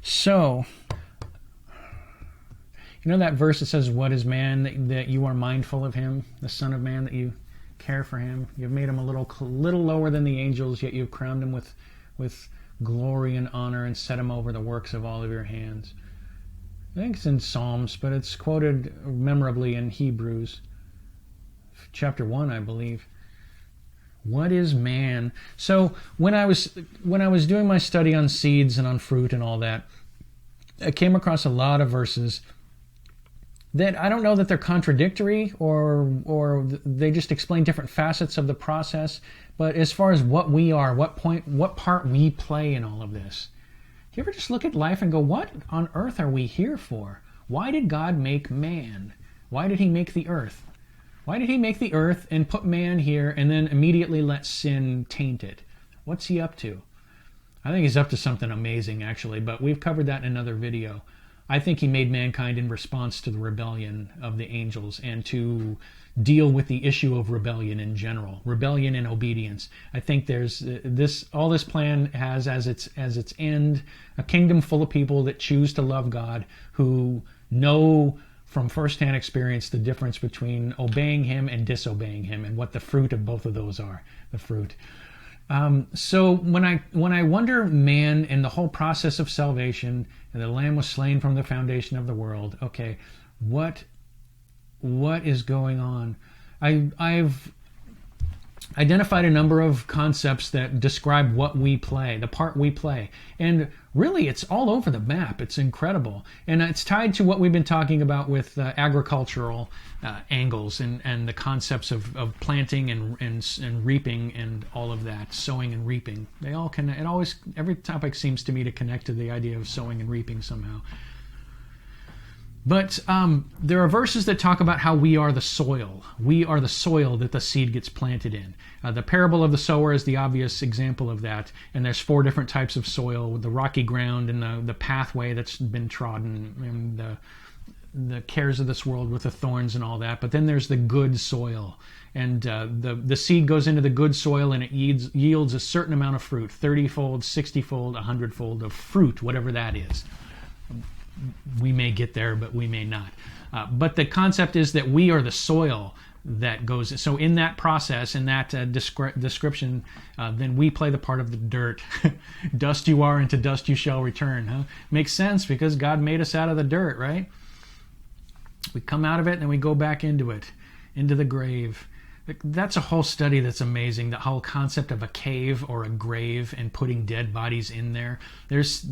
So, you know that verse that says, "What is man that you are mindful of him, the Son of Man that you care for him? You've made him a little lower than the angels, yet you've crowned him with glory and honor and set him over the works of all of your hands." I think it's in Psalms, but it's quoted memorably in Hebrews, chapter 1, I believe. What is man? So when I was doing my study on seeds and on fruit and all that, I came across a lot of verses that I don't know that they're contradictory or they just explain different facets of the process. But as far as what we are, what part we play in all of this, do you ever just look at life and go, what on earth are we here for? Why did God make man? Why did he make the earth? Why did he make the earth and put man here and then immediately let sin taint it? What's he up to? I think he's up to something amazing, actually, but we've covered that in another video. I think he made mankind in response to the rebellion of the angels and to deal with the issue of rebellion in general, rebellion and obedience. I think there's all this plan has as its end a kingdom full of people that choose to love God, who know from firsthand experience the difference between obeying him and disobeying him, and what the fruit of both of those are. The fruit. So when I wonder man and the whole process of salvation, and the Lamb was slain from the foundation of the world. Okay, what is going on? I've identified a number of concepts that describe what we play, the part we play. And really, it's all over the map. It's incredible. And it's tied to what we've been talking about with agricultural angles and the concepts of planting and reaping and all of that, sowing and reaping. They all every topic seems to me to connect to the idea of sowing and reaping somehow. But there are verses that talk about how we are the soil. We are the soil that the seed gets planted in. The parable of the sower is the obvious example of that. And there's 4 different types of soil: the rocky ground and the pathway that's been trodden, and the cares of this world with the thorns and all that. But then there's the good soil. And the seed goes into the good soil and it yields a certain amount of fruit, 30-fold, 60-fold, 100-fold of fruit, whatever that is. We may get there, but we may not. But the concept is that we are the soil that goes. So in that process, in that description, then we play the part of the dirt. Dust you are, and to dust you shall return. Huh? Makes sense, because God made us out of the dirt, right? We come out of it, and then we go back into it, into the grave. That's a whole study that's amazing. The whole concept of a cave or a grave and putting dead bodies in there. There's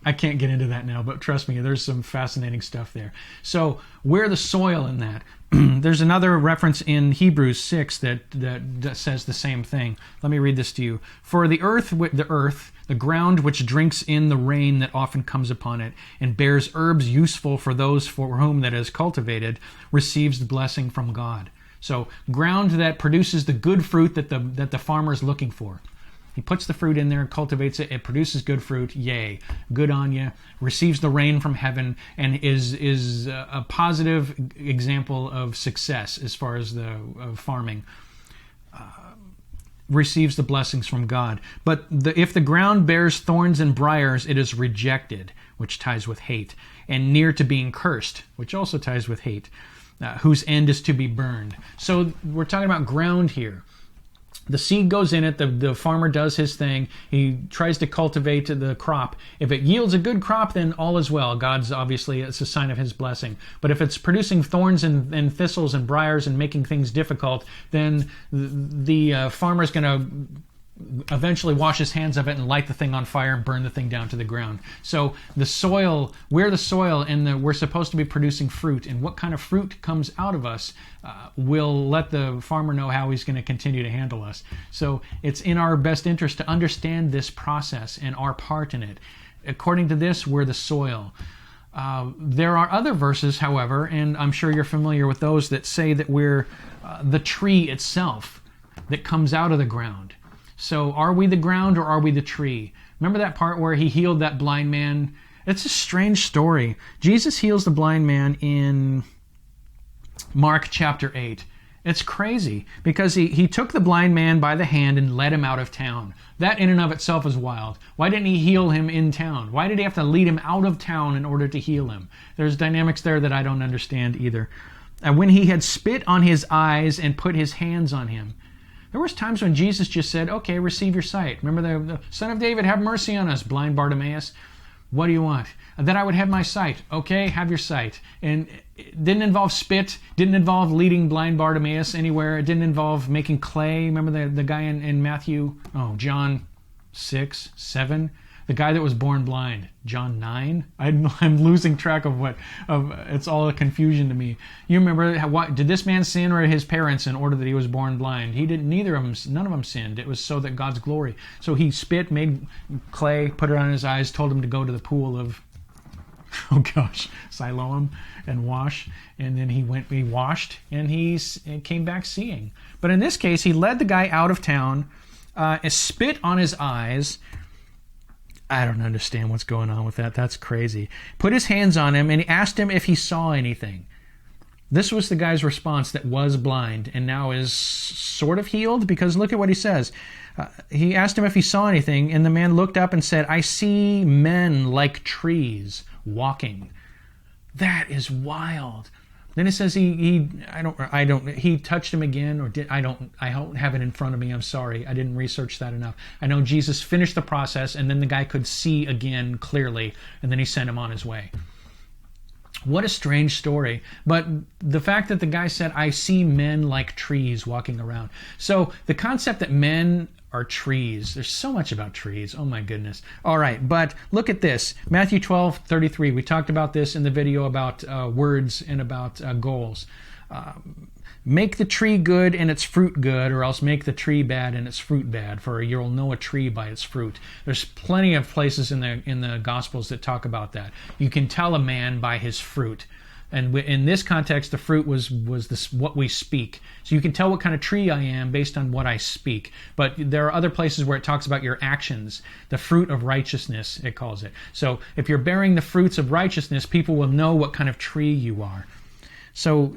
I can't get into that now, but trust me, there's some fascinating stuff there. So we're the soil in that. There's another reference in Hebrews 6 that says the same thing. Let me read this to you. For the earth, the ground which drinks in the rain that often comes upon it, and bears herbs useful for those for whom that is cultivated, receives the blessing from God. So ground that produces the good fruit that the farmer is looking for. He puts the fruit in there, cultivates it, it produces good fruit, yay, good on you, receives the rain from heaven, and is a positive example of success as far as the farming. Receives the blessings from God. But if the ground bears thorns and briars, it is rejected, which ties with hate, and near to being cursed, which also ties with hate, whose end is to be burned. So we're talking about ground here. The seed goes in it, the farmer does his thing, he tries to cultivate the crop. If it yields a good crop, then all is well. God's obviously, it's a sign of his blessing. But if it's producing thorns and thistles and briars and making things difficult, then the farmer's going to eventually wash his hands of it and light the thing on fire and burn the thing down to the ground. So the soil, we're the soil, and we're supposed to be producing fruit. And what kind of fruit comes out of us will let the farmer know how he's going to continue to handle us. So it's in our best interest to understand this process and our part in it. According to this, we're the soil. There are other verses, however, and I'm sure you're familiar with those, that say that we're the tree itself that comes out of the ground. So are we the ground or are we the tree? Remember that part where he healed that blind man? It's a strange story. Jesus heals the blind man in Mark chapter 8. It's crazy because he took the blind man by the hand and led him out of town. That in and of itself is wild. Why didn't he heal him in town? Why did he have to lead him out of town in order to heal him? There's dynamics there that I don't understand either. And when he had spit on his eyes and put his hands on him, there was times when Jesus just said, okay, receive your sight. Remember the Son of David, have mercy on us, blind Bartimaeus. What do you want? That I would have my sight. Okay, have your sight. And it didn't involve spit, didn't involve leading blind Bartimaeus anywhere. It didn't involve making clay. Remember the guy in John 6, 7? The guy that was born blind, John 9. I'm losing track of it's all a confusion to me. You remember, did this man sin or his parents in order that he was born blind? He didn't, none of them sinned. It was so that God's glory. So he spit, made clay, put it on his eyes, told him to go to the pool of, Siloam and wash. And then he washed, and he came back seeing. But in this case, he led the guy out of town, spit on his eyes. I don't understand what's going on with that. That's crazy. Put his hands on him, and he asked him if he saw anything. This was the guy's response that was blind and now is sort of healed, because look at what he says. He asked him if he saw anything, and the man looked up and said, I see men like trees walking. That is wild. Then it says he touched him again, or I don't have it in front of me. I'm sorry. I didn't research that enough. I know Jesus finished the process, and then the guy could see again clearly, and then he sent him on his way. What a strange story. But the fact that the guy said, I see men like trees walking around. So the concept that men are trees. There's so much about trees. Oh my goodness. All right, but look at this. Matthew 12:33. We talked about this in the video about words and about goals. Make the tree good and its fruit good, or else make the tree bad and its fruit bad, for you'll know a tree by its fruit. There's plenty of places in the Gospels that talk about that. You can tell a man by his fruit. And in this context, the fruit was what we speak. So you can tell what kind of tree I am based on what I speak. But there are other places where it talks about your actions, the fruit of righteousness, it calls it. So if you're bearing the fruits of righteousness, people will know what kind of tree you are. So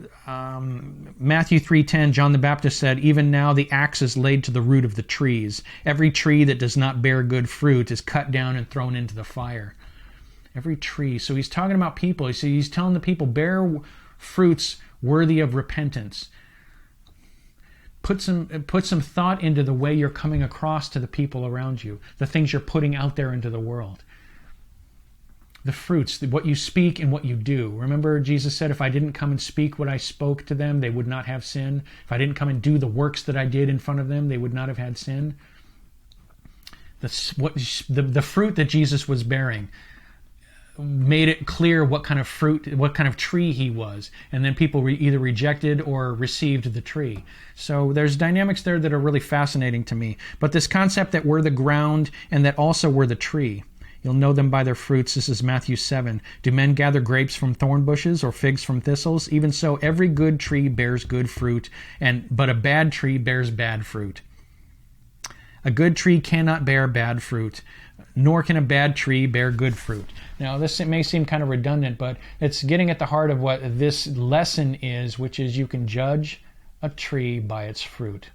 Matthew 3:10, John the Baptist said, even now the axe is laid to the root of the trees. Every tree that does not bear good fruit is cut down and thrown into the fire. Every tree. So he's talking about people. He's telling the people, bear fruits worthy of repentance. Put some thought into the way you're coming across to the people around you, the things you're putting out there into the world. The fruits, what you speak and what you do. Remember, Jesus said, if I didn't come and speak what I spoke to them, they would not have sin. If I didn't come and do the works that I did in front of them, they would not have had sin. The fruit that Jesus was bearing made it clear what kind of fruit, what kind of tree he was. And then people either rejected or received the tree. So there's dynamics there that are really fascinating to me. But this concept that we're the ground and that also we're the tree. You'll know them by their fruits. This is Matthew 7. Do men gather grapes from thorn bushes or figs from thistles? Even so, every good tree bears good fruit, but a bad tree bears bad fruit. A good tree cannot bear bad fruit, nor can a bad tree bear good fruit. Now, this may seem kind of redundant, but it's getting at the heart of what this lesson is, which is you can judge a tree by its fruit.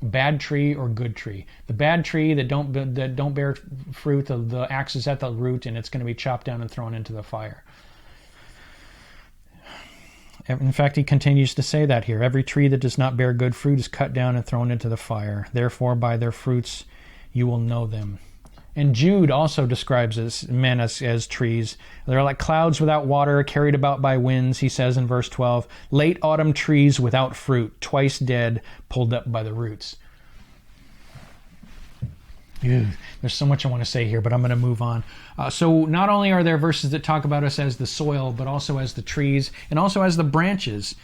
Bad tree or good tree. The bad tree that don't bear fruit, the axe is at the root, and it's going to be chopped down and thrown into the fire. In fact, he continues to say that here. Every tree that does not bear good fruit is cut down and thrown into the fire. Therefore, by their fruits you will know them. And Jude also describes men as trees. They're like clouds without water, carried about by winds, he says in verse 12. Late autumn trees without fruit, twice dead, pulled up by the roots. Ew, there's so much I want to say here, but I'm going to move on. So not only are there verses that talk about us as the soil, but also as the trees, and also as the branches.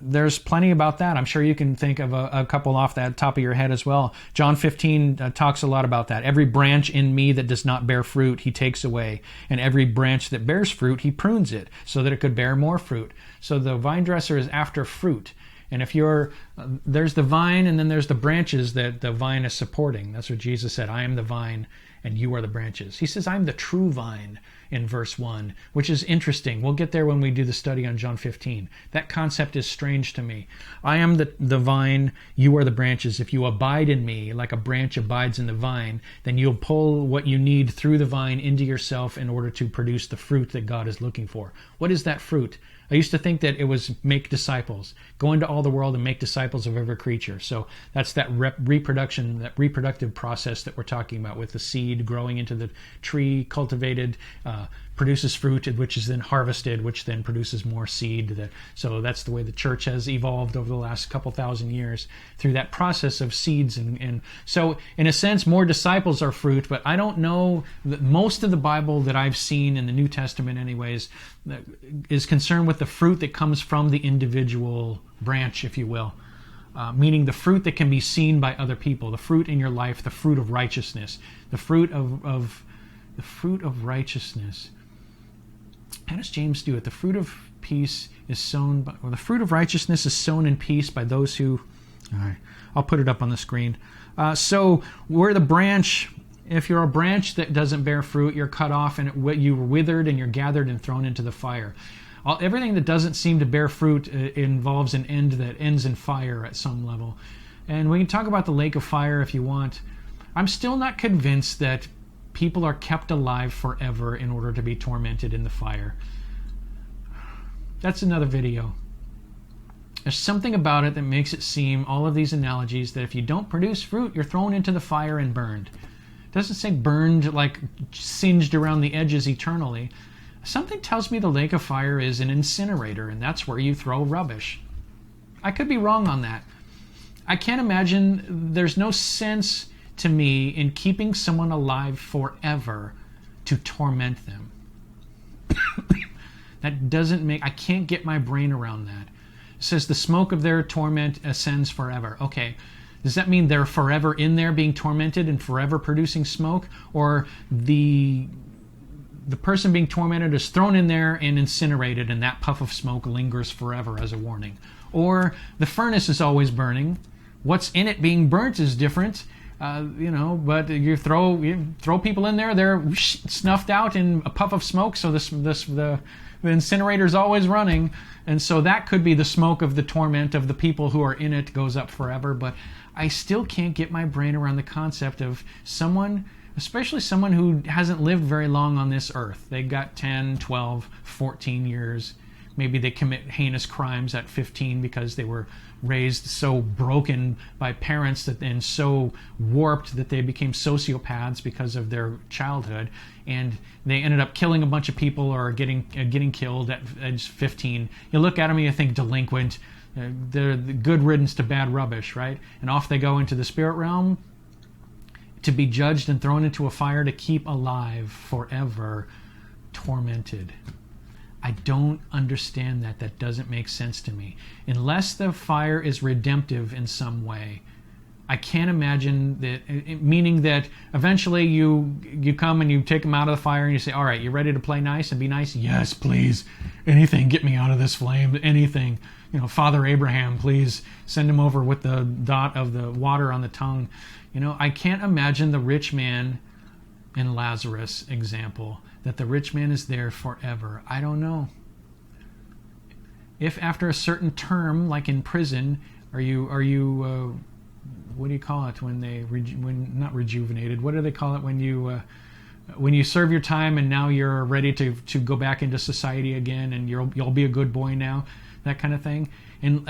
There's plenty about that. I'm sure you can think of a couple off the top of your head as well. John 15 talks a lot about that. Every branch in me that does not bear fruit, he takes away. And every branch that bears fruit, he prunes it so that it could bear more fruit. So the vine dresser is after fruit. And if there's the vine and then there's the branches that the vine is supporting. That's what Jesus said. I am the vine and you are the branches. He says, I'm the true vine in verse 1, which is interesting. We'll get there when we do the study on John 15. That concept is strange to me. I am the vine, you are the branches. If you abide in me, like a branch abides in the vine, then you'll pull what you need through the vine into yourself in order to produce the fruit that God is looking for. What is that fruit? I used to think that it was make disciples, go into all the world and make disciples of every creature. So that's that reproduction, that reproductive process that we're talking about, with the seed growing into the tree, cultivated, produces fruit, which is then harvested, which then produces more seed. So that's the way the church has evolved over the last couple thousand years, through that process of seeds. And so in a sense, more disciples are fruit, but I don't know that most of the Bible that I've seen in the New Testament anyways is concerned with the fruit that comes from the individual branch, if you will. Meaning the fruit that can be seen by other people, the fruit in your life, the fruit of righteousness, the fruit of righteousness. How does James do it? The fruit of peace is sown, or the fruit of righteousness is sown in peace by those who. All right, I'll put it up on the screen. So we're the branch. If you're a branch that doesn't bear fruit, you're cut off, and you're withered, and you're gathered and thrown into the fire. Everything that doesn't seem to bear fruit involves an end that ends in fire at some level. And we can talk about the lake of fire if you want. I'm still not convinced that people are kept alive forever in order to be tormented in the fire. That's another video. There's something about it that makes it seem, all of these analogies, that if you don't produce fruit, you're thrown into the fire and burned. It doesn't say burned like singed around the edges eternally. Something tells me the lake of fire is an incinerator, and that's where you throw rubbish. I could be wrong on that. I can't imagine, there's no sense to me in keeping someone alive forever to torment them. That doesn't make, I can't get my brain around that. It says the smoke of their torment ascends forever. Okay, does that mean they're forever in there being tormented and forever producing smoke? Or the person being tormented is thrown in there and incinerated, and that puff of smoke lingers forever as a warning? Or the furnace is always burning. What's in it being burnt is different. But you throw people in there, they're snuffed out in a puff of smoke, so the incinerator is always running, and so that could be the smoke of the torment of the people who are in it goes up forever. But I still can't get my brain around the concept of someone, especially someone who hasn't lived very long on this earth. They've got 10, 12, 14 years. Maybe they commit heinous crimes at 15 because they were raised so broken by parents and so warped that they became sociopaths because of their childhood, and they ended up killing a bunch of people or getting killed at age 15. You look at them and you think delinquent. They're the good riddance to bad rubbish, right? And off they go into the spirit realm to be judged and thrown into a fire to keep alive forever, tormented. I don't understand that. That doesn't make sense to me. Unless the fire is redemptive in some way, I can't imagine that, meaning that eventually you come and you take them out of the fire and you say, all right, you ready to play nice and be nice? Yes, please. Anything, get me out of this flame. Anything. Father Abraham, please send him over with the dot of the water on the tongue. I can't imagine the rich man in Lazarus example, that the rich man is there forever. I don't know. If after a certain term, like in prison, are you what do you call it when not rejuvenated? What do they call it when you serve your time and now you're ready to go back into society again, and you'll be a good boy now, that kind of thing. And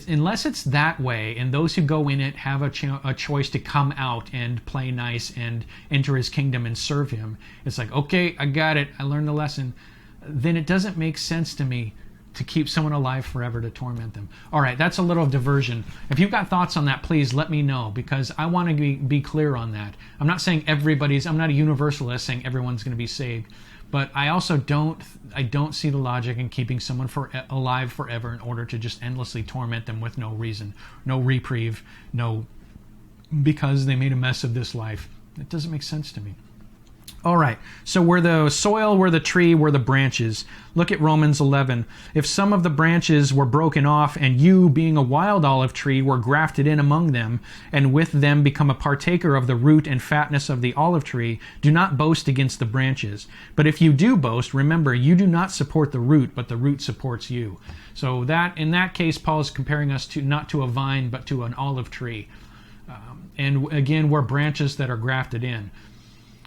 unless it's that way, and those who go in it have a choice to come out and play nice and enter his kingdom and serve him, it's like, okay, I got it, I learned the lesson. Then it doesn't make sense to me to keep someone alive forever to torment them. All right, that's a little diversion. If you've got thoughts on that, please let me know, because I want to be clear on that. I'm not saying I'm not a universalist saying everyone's going to be saved. But I also don't see the logic in keeping someone alive forever in order to just endlessly torment them with no reason, no reprieve, because they made a mess of this life. It doesn't make sense to me. All right, so we're the soil, we're the tree, we're the branches. Look at Romans 11. If some of the branches were broken off, and you, being a wild olive tree, were grafted in among them, and with them become a partaker of the root and fatness of the olive tree, do not boast against the branches. But if you do boast, remember, you do not support the root, but the root supports you. So that, in that case, Paul is comparing us to not to a vine, but to an olive tree. And again, we're branches that are grafted in.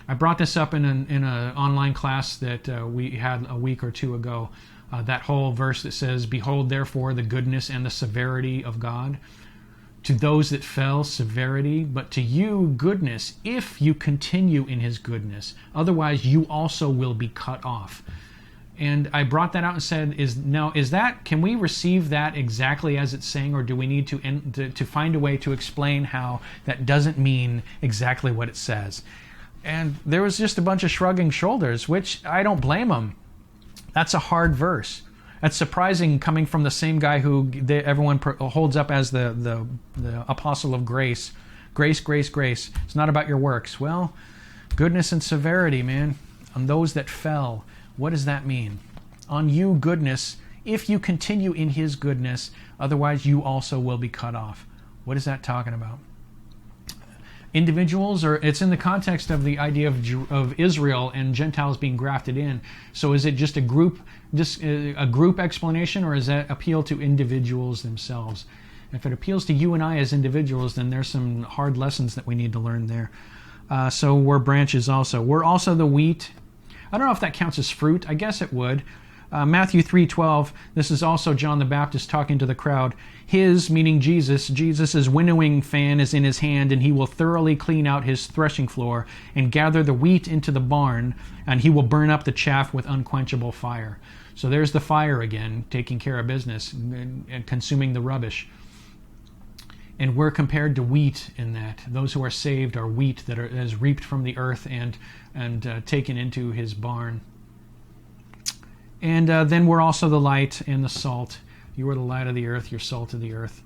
I brought this up in an online class that we had a week or two ago. That whole verse that says, "Behold, therefore, the goodness and the severity of God. To those that fell, severity, but to you, goodness, if you continue in his goodness. Otherwise, you also will be cut off." And I brought that out and said, can we receive that exactly as it's saying, or do we need to find a way to explain how that doesn't mean exactly what it says? And there was just a bunch of shrugging shoulders, which I don't blame them. That's a hard verse. That's surprising coming from the same guy who everyone holds up as the apostle of grace. Grace, grace, grace. It's not about your works. Well, goodness and severity, man. On those that fell. What does that mean? On you, goodness, if you continue in his goodness, otherwise you also will be cut off. What is that talking about? Individuals, or it's in the context of the idea of Israel and Gentiles being grafted in. So is it just a group explanation, or is that appeal to individuals themselves? If it appeals to you and I as individuals, then there's some hard lessons that we need to learn there. So we're branches also. We're also the wheat. I don't know if that counts as fruit. I guess it would. Matthew 3:12, this is also John the Baptist talking to the crowd. His, meaning Jesus' winnowing fan is in his hand, and he will thoroughly clean out his threshing floor and gather the wheat into the barn, and he will burn up the chaff with unquenchable fire. So there's the fire again, taking care of business and consuming the rubbish. And we're compared to wheat in that. Those who are saved are wheat that is reaped from the earth and taken into his barn. And then we're also the light and the salt. You are the light of the earth, you're salt of the earth.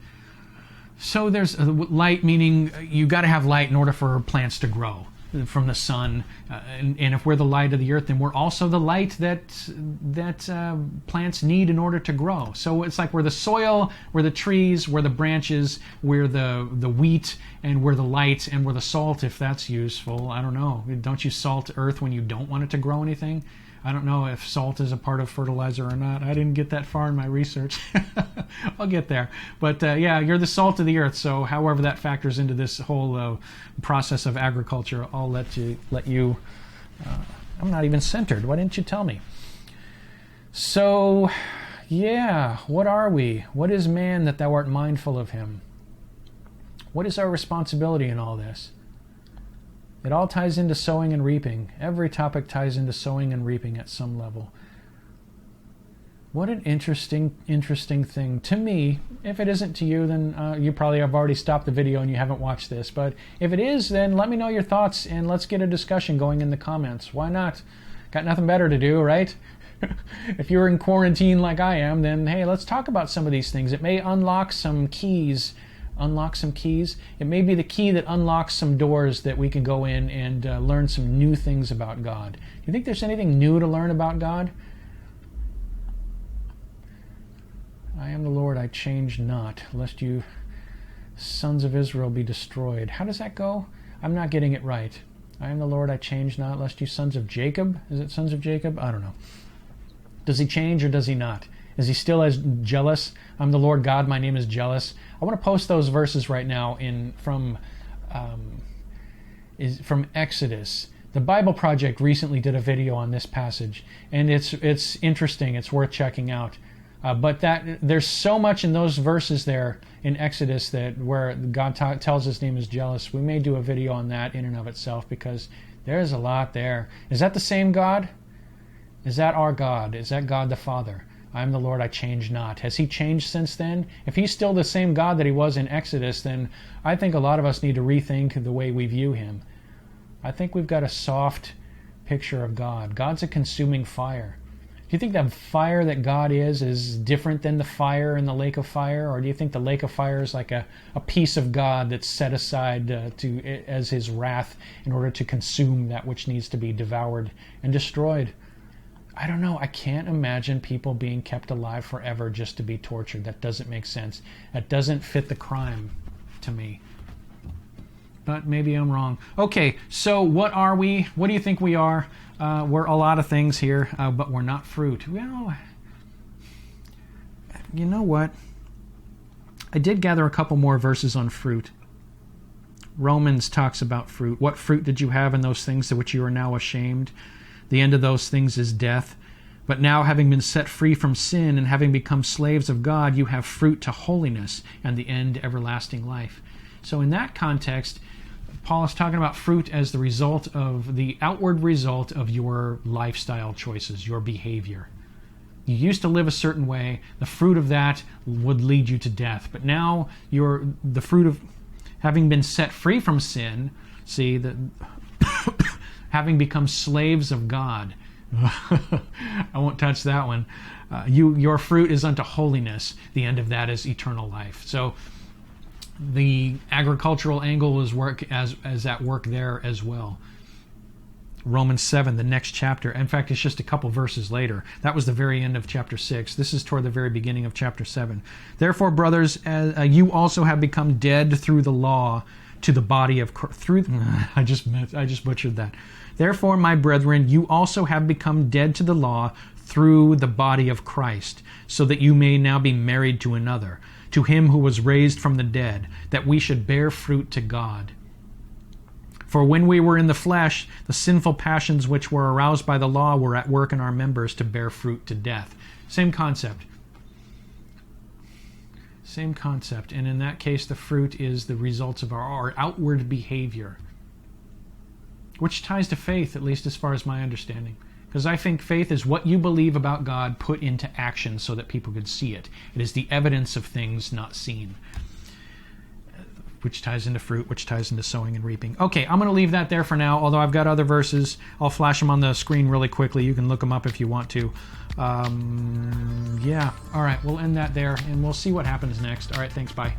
So there's light, meaning you got to have light in order for plants to grow from the sun. And if we're the light of the earth, then we're also the light that plants need in order to grow. So it's like we're the soil, we're the trees, we're the branches, we're the wheat, and we're the light, and we're the salt, if that's useful. I don't know. Don't you salt earth when you don't want it to grow anything? I don't know if salt is a part of fertilizer or not. I didn't get that far in my research. I'll get there. But yeah, you're the salt of the earth. So however that factors into this whole process of agriculture, I'll let you. I'm not even centered. Why didn't you tell me? So, yeah, what are we? What is man that thou art mindful of him? What is our responsibility in all this? It all ties into sowing and reaping. Every topic ties into sowing and reaping at some level. What an interesting thing. To me, if it isn't to you, then you probably have already stopped the video and you haven't watched this. But if it is, then let me know your thoughts and let's get a discussion going in the comments. Why not? Got nothing better to do, right? If you're in quarantine like I am, then hey, let's talk about some of these things. It may unlock some keys. It may be the key that unlocks some doors that we can go in and learn some new things about God. Do you think there's anything new to learn about God? I am the Lord, I change not, lest you sons of Israel be destroyed. How does that go? I'm not getting it right. I am the Lord, I change not, lest you sons of Jacob. Is it sons of Jacob? I don't know. Does he change or does he not? Is he still as jealous? I'm the Lord God, my name is jealous. I want to post those verses right now from Exodus. The Bible Project recently did a video on this passage, and it's interesting. It's worth checking out. But there's so much in those verses there in Exodus that where God tells his name is jealous. We may do a video on that in and of itself because there's a lot there. Is that the same God? Is that our God? Is that God the Father? I am the Lord, I change not. Has he changed since then? If he's still the same God that he was in Exodus, then I think a lot of us need to rethink the way we view him. I think we've got a soft picture of God. God's a consuming fire. Do you think the fire that God is different than the fire in the lake of fire? Or do you think the lake of fire is like a piece of God that's set aside as his wrath in order to consume that which needs to be devoured and destroyed? I don't know. I can't imagine people being kept alive forever just to be tortured. That doesn't make sense. That doesn't fit the crime to me. But maybe I'm wrong. Okay, so what are we? What do you think we are? We're a lot of things here, but we're not fruit. Well, you know what? I did gather a couple more verses on fruit. Romans talks about fruit. What fruit did you have in those things of which you are now ashamed? The end of those things is death. But now, having been set free from sin and having become slaves of God, you have fruit to holiness, and the end everlasting life. So in that context, Paul is talking about fruit as the result of the outward result of your lifestyle choices, your behavior. You used to live a certain way. The fruit of that would lead you to death. But now the fruit of having been set free from sin, see, that having become slaves of God. I won't touch that one. Your fruit is unto holiness. The end of that is eternal life. So the agricultural angle is at work there as well. Romans 7, the next chapter. In fact, it's just a couple verses later. That was the very end of chapter 6. This is toward the very beginning of chapter 7. Therefore, brothers, you also have become dead through the law to the body of Christ. I just butchered that. Therefore, my brethren, you also have become dead to the law through the body of Christ, so that you may now be married to another, to him who was raised from the dead, that we should bear fruit to God. For when we were in the flesh, the sinful passions which were aroused by the law were at work in our members to bear fruit to death. Same concept. Same concept. And in that case, the fruit is the results of our outward behavior, which ties to faith, at least as far as my understanding. Because I think faith is what you believe about God put into action so that people could see it. It is the evidence of things not seen, which ties into fruit, which ties into sowing and reaping. Okay, I'm going to leave that there for now, although I've got other verses. I'll flash them on the screen really quickly. You can look them up if you want to. Yeah, all right, we'll end that there, and we'll see what happens next. All right, thanks, bye.